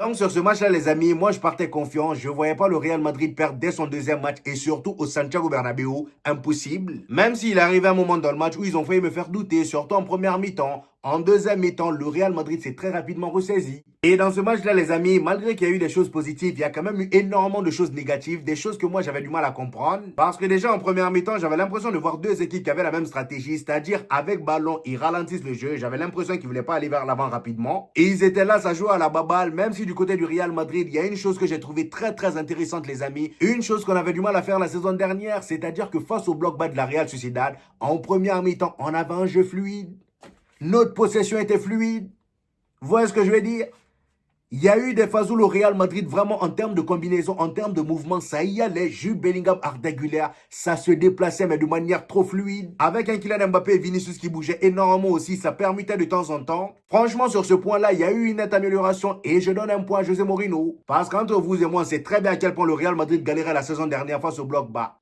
Donc sur ce match-là, les amis, moi je partais confiant. Je ne voyais pas le Real Madrid perdre dès son deuxième match et surtout au Santiago Bernabéu. Impossible. Même s'il arrivait un moment dans le match où ils ont failli me faire douter, surtout en première mi-temps. En deuxième mi-temps, le Real Madrid s'est très rapidement ressaisi. Et dans ce match-là, les amis, malgré qu'il y a eu des choses positives, il y a quand même eu énormément de choses négatives, des choses que moi j'avais du mal à comprendre. Parce que déjà en première mi-temps, j'avais l'impression de voir deux équipes qui avaient la même stratégie, c'est-à-dire avec ballon, ils ralentissent le jeu. J'avais l'impression qu'ils ne voulaient pas aller vers l'avant rapidement. Et ils étaient là, ça jouait à la baballe, même si du côté du Real Madrid, il y a une chose que j'ai trouvé très très intéressante, les amis. Une chose qu'on avait du mal à faire la saison dernière, c'est-à-dire que face au bloc bas de la Real Sociedad, en première mi-temps, on avait un jeu fluide. Notre possession était fluide. Vous voyez ce que je veux dire? Il y a eu des phases où le Real Madrid, vraiment en termes de combinaison, en termes de mouvement, ça y allait. Jude Bellingham, Arda Güler, ça se déplaçait, mais de manière trop fluide. Avec un Kylian Mbappé et Vinicius qui bougeaient énormément aussi, ça permettait de temps en temps. Franchement, sur ce point-là, il y a eu une nette amélioration et je donne un point à José Mourinho. Parce qu'entre vous et moi, on sait très bien à quel point le Real Madrid galérait la saison dernière face au bloc bas.